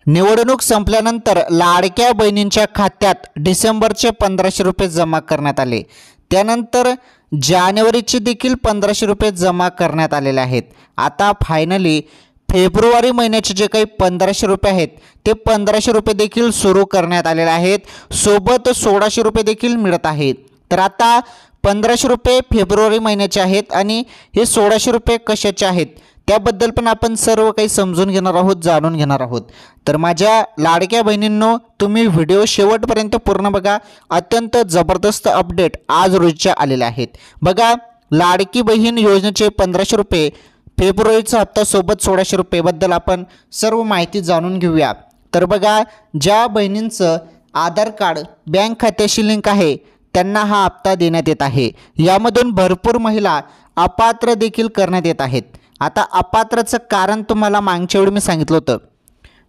निवडणूक संपल्यानंतर लाडक्या बहिणींच्या खात्यात डिसेंबरचे 1500 रुपये जमा करण्यात आले। त्यानंतर जानेवारीचे देखील 1500 रुपये जमा करण्यात आलेले आहेत। आता फायनली फेब्रुवारी महिन्याचे जे काही 1500 रुपये आहेत ते 1500 रुपये देखील सुरू करण्यात आलेले आहेत। सोबत 1600 रुपये देखील मिळत आहेत। तर आता 1500 रुपये फेब्रुवारी महिन्याचे आहेत आणि हे 1600 रुपये कशाचे आहेत त्याबद्दल पण आपण सर्व काही समजून घेणार आहोत, जाणून घेणार आहोत। तर माझ्या लाडक्या बहिणींनो, तुम्ही व्हिडिओ शेवटपर्यंत पूर्ण बघा। अत्यंत जबरदस्त अपडेट आज रोजच्या आलेले आहेत। बघा, लाडकी बहीण योजनेचे 1500 रुपये फेब्रुवारीचा हप्ता सोबत 1600 रुपये बद्दल आपण सर्व माहिती जाणून घेऊया। तर बघा, ज्या बहिणींचं आधार कार्ड बँक खात्याशी लिंक आहे त्यांना हा हप्ता देण्यात येत आहे। यामधून भरपूर महिला अपात्र देखील करण्यात येत आहेत। आता अपात्रचं कारण तुम्हाला मागच्या वेळी मी सांगितलं होतं,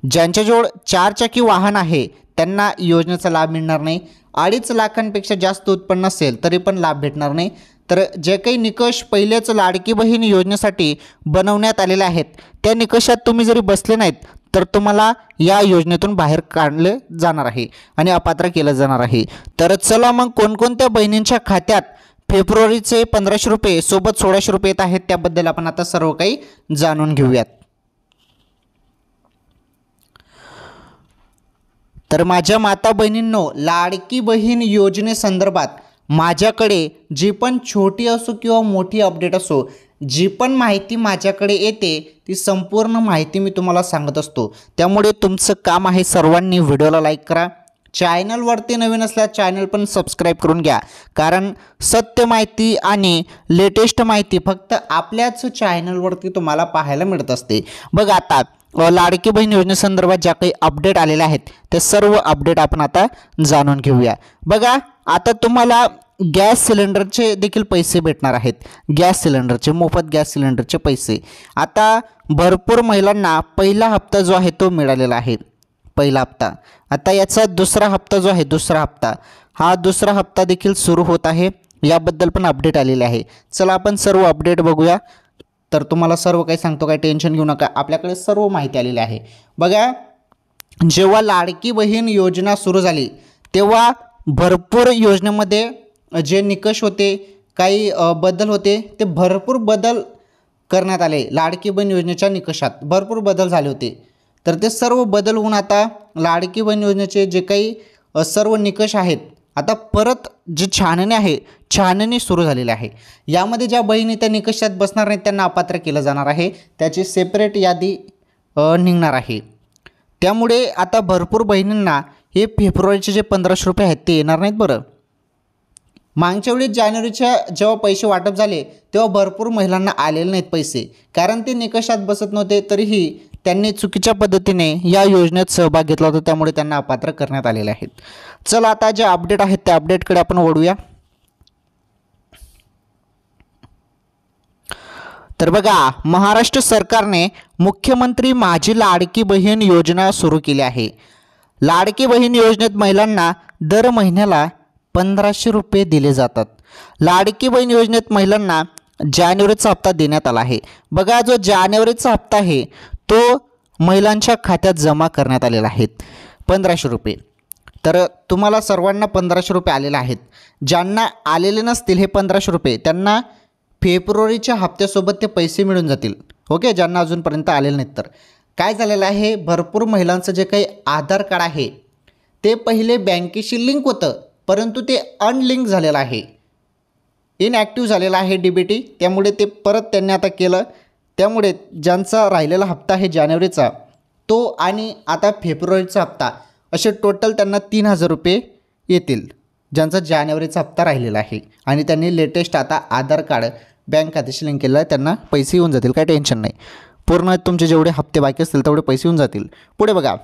ज्यांच्याजवळ 4 चाकी वाहन आहे त्यांना योजनेचा लाभ मिळणार नाही। 2.5 लाखांपेक्षा जास्त उत्पन्न असेल तरी पण लाभ भेटणार नाही। तर जे काही निकष पहिलेच लाडकी बहीण योजनेसाठी बनवण्यात आलेले आहेत त्या निकषात तुम्ही जरी बसले नाहीत तर तुम्हाला या योजनेतून बाहेर काढले जाणार आहे आणि अपात्र केलं जाणार आहे। तर चला मग, कोणकोणत्या बहिणींच्या खात्यात फेब्रुवारीचे 1500 रुपये सोबत 1600 रुपये येत आहेत त्याबद्दल आपण आता सर्व काही जाणून घेऊयात। तर माझ्या माता बहिणींनो, लाडकी बहीण योजनेसंदर्भात माझ्याकडे जी पण छोटी असो किंवा मोठी अपडेट असो, जी पण माहिती माझ्याकडे येते ती संपूर्ण माहिती मी तुम्हाला सांगत असतो। त्यामुळे तुमचं काम आहे सर्वांनी व्हिडिओला लाईक करा, चॅनलवरती नवीन असल्यास चॅनल पण सबस्क्राईब करून घ्या, कारण सत्य माहिती आणि लेटेस्ट माहिती फक्त आपल्याच चॅनलवरती तुम्हाला पाहायला मिळत असते। बघ, आता लाडकी बहीण योजनेसंदर्भात ज्या काही अपडेट आलेल्या आहेत ते सर्व अपडेट आपण आता जाणून घेऊया। बघा, आता तुम्हाला गॅस सिलेंडरचे देखील पैसे भेटणार आहेत। गॅस सिलेंडरचे, मोफत गॅस सिलेंडरचे पैसे आता भरपूर महिलांना पहिला हप्ता जो आहे तो मिळालेला आहे। पहिला हप्ता, आता याचा दुसरा हप्ता जो आहे, दुसरा हप्ता देखील सुरू होत आहे। याबद्दल पण अपडेट आलेले आहे। चला आपण सर्व अपडेट बघूया। तर तुम्हाला सर्व काही सांगतो, काही टेन्शन घेऊ नका, आपल्याकडे सर्व माहिती आलेली आहे। बघा, जेव्हा लाडकी बहीण योजना सुरू झाली तेव्हा भरपूर योजनेमध्ये जे निकष होते, काही बदल होते, ते भरपूर बदल करण्यात आले। लाडकी बहीण योजनेच्या निकषात भरपूर बदल झाले होते। तर ते सर्व बदल होऊन आता लाडकी बहीण योजनेचे जे काही सर्व निकष आहेत आता परत जे छाननी आहे, छाननी सुरू झालेली आहे। यामध्ये ज्या बहिणी त्या निकषात बसणार नाहीत त्यांना अपात्र केलं जाणार आहे, त्याची सेपरेट यादी निघणार आहे। त्यामुळे आता भरपूर बहिणींना हे फेब्रुवारीचे जे 1500 रुपये आहेत ते येणार नाहीत। बरं, मागच्या वेळी जानेवारीच्या जेव्हा पैसे वाटप झाले तेव्हा भरपूर महिलांना आलेले नाहीत पैसे, कारण ते निकषात बसत नव्हते, तरीही त्यांनी चुकीच्या पद्धतीने या योजनेत सहभाग घेतला होता, त्यामुळे त्यांना अपात्र करण्यात आलेले आहेत। चला आता जे अपडेट आहेत त्या अपडेटकडे आपण वळूया। तर बघा, महाराष्ट्र सरकारने मुख्यमंत्री माझी लाडकी बहीण योजना सुरू केली आहे। लाडकी बहीण योजनेत महिलांना दर महिन्याला 1500 रुपये दिले जातात। लाडकी बहीण योजनेत महिलांना जानेवारीचा हप्ता देण्यात आला आहे। बघा, जो जानेवारीचा हप्ता आहे तो महिलांच्या खात्यात जमा करण्यात आलेला आहे 1500 रुपये। तर तुम्हाला सर्वांना 1500 रुपये आलेले आहेत। ज्यांना आलेले नसतील हे 1500 रुपये त्यांना फेब्रुवारीच्या हप्त्यासोबत ते पैसे मिळून जातील। ओके, ज्यांना अजूनपर्यंत आलेले नाहीत। तर काय झालेलं आहे, भरपूर महिलांचं जे काही आधार कार्ड आहे ते पहिले बँकेशी लिंक होतं, परंतु ते अनलिंक झालेलं आहे, इनॲक्टिव्ह झालेलं आहे DBT। त्यामुळे ते परत त्यांनी आता केलं। त्यामुळे ज्यांचा राहिलेला हप्ता आहे जानेवारीचा तो आणि आता फेब्रुवारीचा हप्ता असे टोटल त्यांना 3000 रुपये येतील, ज्यांचा जानेवारीचा हप्ता राहिलेला आहे आणि त्यांनी लेटेस्ट आता आधार कार्ड बँक खात्याशी लिंक केलेलं आहे, त्यांना पैसे येऊन जातील, काही टेन्शन नाही। पूर्ण तुमचे जेवढे हप्ते बाकी असतील तेवढे पैसे येऊन जातील। पुढे बघा,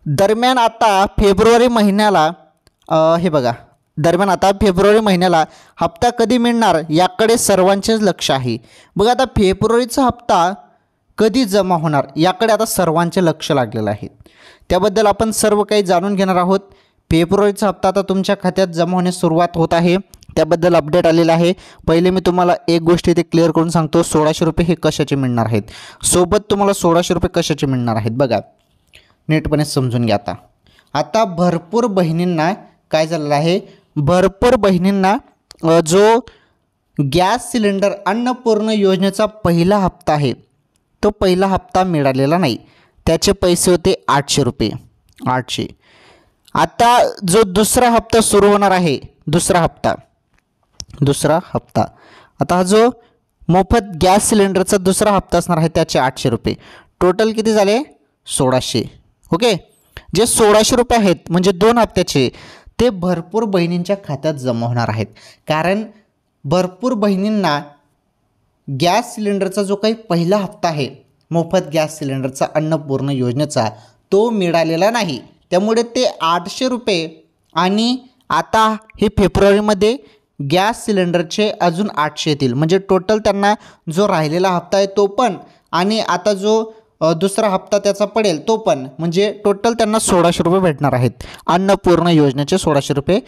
दरम्यान आता फेब्रुवारी महिन्याला हप्ता कधी मिळणार याकडे सर्वांचेच लक्ष आहे। बघा, आता फेब्रुवारीचा हप्ता कधी जमा होणार याकडे आता सर्वांचे लक्ष लागलेलं आहे। त्याबद्दल आपण सर्व काही जाणून घेणार आहोत। फेब्रुवारीचा हप्ता आता तुमच्या खात्यात जमा होण्यास सुरुवात होत आहे, त्याबद्दल अपडेट आलेला आहे। पहिले मी तुम्हाला एक गोष्ट इथे क्लिअर करून सांगतो, 1600 रुपये हे कशाचे मिळणार आहेत, सोबत तुम्हाला 1600 रुपये कशाचे मिळणार आहेत। बघा, नीटपणे समजून घ्या. आता भरपूर बहिणींना काय झालेलं आहे, भरपूर बहिणींना जो गॅस सिलेंडर अन्नपूर्ण योजनेचा पहिला हप्ता आहे तो पहिला हप्ता मिळालेला नाही. त्याचे पैसे होते 800 रुपये. 800. आता जो दुसरा हप्ता सुरू होणार आहे, दुसरा हप्ता आता हा जो मोफत गॅस सिलेंडरचा दुसरा हप्ता असणार आहे त्याचे 800 रुपये. टोटल किती झाले? 1600. ओके. जे 1600 रुपये आहेत म्हणजे 2 हप्त्याचे, ते भरपूर बहिणींच्या खात्यात जमा होणार आहेत. कारण भरपूर बहिणींना गॅस सिलेंडरचा जो काही पहिला हप्ता आहे मोफत गॅस सिलेंडरचा अन्नपूर्ण योजनेचा तो मिळालेला नाही. त्यामुळे ते 800 रुपये आणि आता हे फेब्रुवारीमध्ये गॅस सिलेंडरचे अजून 800 येतील. म्हणजे टोटल त्यांना जो राहिलेला हप्ता आहे तो पण आणि आता जो दुसरा हप्ता त्याचा पडेल तो पण, म्हणजे टोटल त्यांना 1600 रुपये भेटणार आहेत. अन्नपूर्ण योजनेचे 1600 रुपये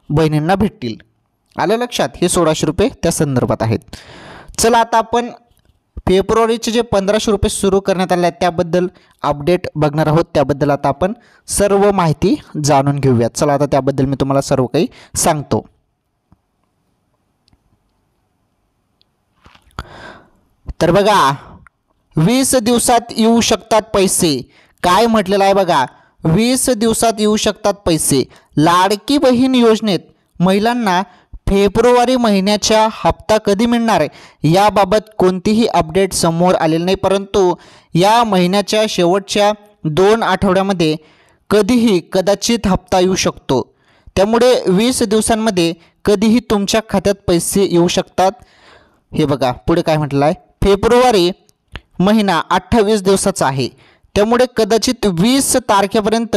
बहिणींना भेटतील. आलं लक्षात? हे 1600 रुपये त्या संदर्भात आहेत. चला आता आपण फेब्रुवारीचे जे 1500 रुपये सुरू करण्यात आले आहेत त्याबद्दल अपडेट बघणार आहोत. त्याबद्दल आता आपण सर्व माहिती जाणून घेऊयात. चला आता त्याबद्दल मी तुम्हाला सर्व काही सांगतो. तर बघा, 20 दिवसात येऊ शकतात पैसे. काय म्हटलेलं आहे बघा, 20 दिवसात येऊ शकतात पैसे. लाडकी बहीण योजनेत महिलांना फेब्रुवारी महिन्याचा हप्ता कधी मिळणार आहे याबाबत कोणतीही अपडेट समोर आलेली नाही. परंतु या महिन्याच्या शेवटच्या 2 आठवड्यामध्ये कधीही कदाचित हप्ता येऊ शकतो. त्यामुळे 20 दिवसांमध्ये कधीही तुमच्या खात्यात पैसे येऊ शकतात. हे बघा पुढे काय म्हटलं आहे, फेब्रुवारी महिना 28 दिवसाचा आहे. त्यामुळे कदाचित 20 तारखेपर्यंत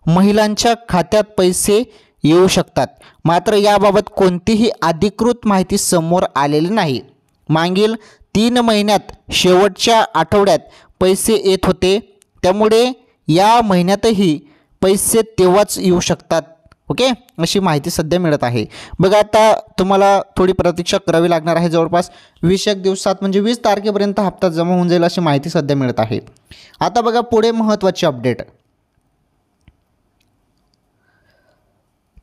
महिलांच्या खात्यात पैसे येऊ शकतात. मात्र याबाबत कोणतीही अधिकृत माहिती समोर आलेली नाही. मागील 3 महिन्यात शेवटच्या आठवड्यात पैसे येत होते. त्यामुळे या महिन्यातही पैसे तेव्हाच येऊ शकतात. ओके, अशी माहिती सध्या मिळत आहे. बघा आता तुम्हाला थोडी प्रतीक्षा करावी लागणार आहे. जवळपास 20 दिवसात म्हणजे 20 तारखेपर्यंत हप्ता जमा होऊन जाईल अशी माहिती सध्या मिळत आहे. आता बघा पुढे महत्त्वाची अपडेट.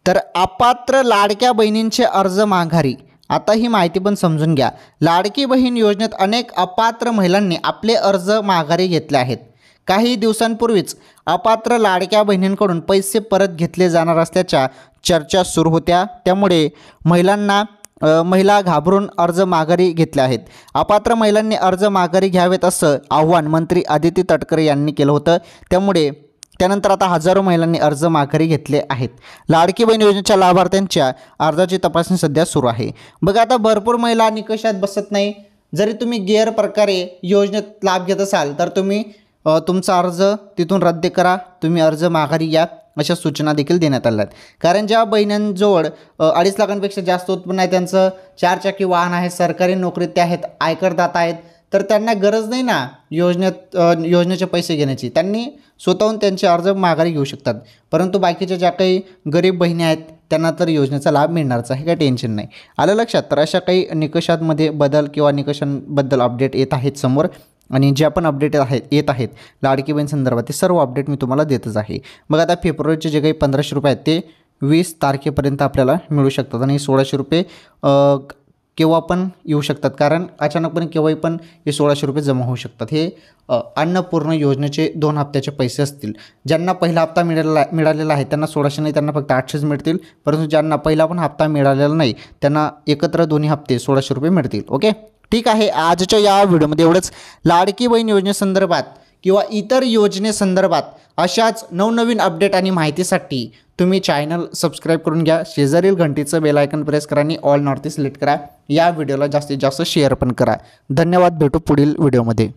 तर अपात्र लाडक्या बहिणींचे अर्ज माघारी. आता ही माहिती पण समजून घ्या. लाडकी बहीण योजनेत अनेक अपात्र महिलांनी आपले अर्ज माघारी घेतले आहेत. काही दिवसांपूर्वीच अपात्र लाडक्या बहिणींकडून पैसे परत घेतले जाणार असल्याच्या चर्चा सुरू होत्या. त्यामुळे महिला घाबरून अर्ज माघारी घेतले आहेत. अपात्र महिलांनी अर्ज माघारी घ्यावेत असं आव्हान मंत्री आदिती तटकरे यांनी केलं होतं. त्यानंतर आता हजारो महिलांनी अर्ज माघारी घेतले आहेत. लाडकी बहीण योजनेच्या लाभार्थ्यांच्या अर्जाची तपासणी सध्या सुरू आहे. बघा आता भरपूर महिला निकषात बसत नाही. जरी तुम्ही गैरप्रकारे योजनेत लाभ घेत असाल तर तुम्ही तुमचा अर्ज तिथून रद्द करा, तुम्ही अर्ज माघारी घ्या अशा सूचना देखील देण्यात आल्या आहेत. कारण ज्या बहिणींजवळ 2.5 लाखांपेक्षा जास्त उत्पन्न आहे, त्यांचं 4 चाकी वाहन आहे, सरकारी नोकरीत ते आहेत, आयकरदाता आहेत, तर त्यांना गरज नाही ना योजनेचे पैसे घेण्याची. त्यांनी स्वतःहून त्यांचे अर्ज माघारी घेऊ शकतात. परंतु बाकीच्या ज्या काही गरीब बहिणी आहेत त्यांना तर योजनेचा लाभ मिळणारच आहे, काही टेन्शन नाही. आलं लक्षात? तर अशा काही निकषांमध्ये बदल किंवा निकषांबद्दल अपडेट येत आहेत समोर. आणि जे आपण अपडेट येत आहेत लाडकी बहीण संदर्भात ते सर्व अपडेट मी तुम्हाला देतच आहे. मग आता फेब्रुवारीचे जे काही 1500 रुपये आहेत ते 20 तारखेपर्यंत आपल्याला मिळू शकतात. आणि 1600 रुपये केव्हा पण येऊ शकतात. कारण अचानकपणे केव्हाही पण हे 1600 रुपये जमा होऊ शकतात. हे अन्नपूर्ण योजनेचे 2 हप्त्याचे पैसे असतील. ज्यांना पहिला हप्ता मिळालेला आहे त्यांना 1600 नाही, त्यांना फक्त 800 मिळतील. परंतु ज्यांना पहिला पण हप्ता मिळालेला नाही त्यांना एकत्र दोन्ही हप्ते 1600 रुपये मिळतील. ओके, ठीक आहे. आजच्या या व्हिडिओमध्ये एवढंच. लाडकी बहीण योजनेसंदर्भात किंवा इतर योजनेसंदर्भात अशाच नवनवीन अपडेट आणि माहितीसाठी तुम्ही चॅनल सबस्क्राईब करून घ्या. शेजारील घंटीचं बेल आयकन प्रेस करा आणि ऑल नॉर्थ सिलेक्ट करा. या व्हिडिओला जास्तीत जास्त शेअर पण करा. धन्यवाद. भेटू पुढील व्हिडिओमध्ये.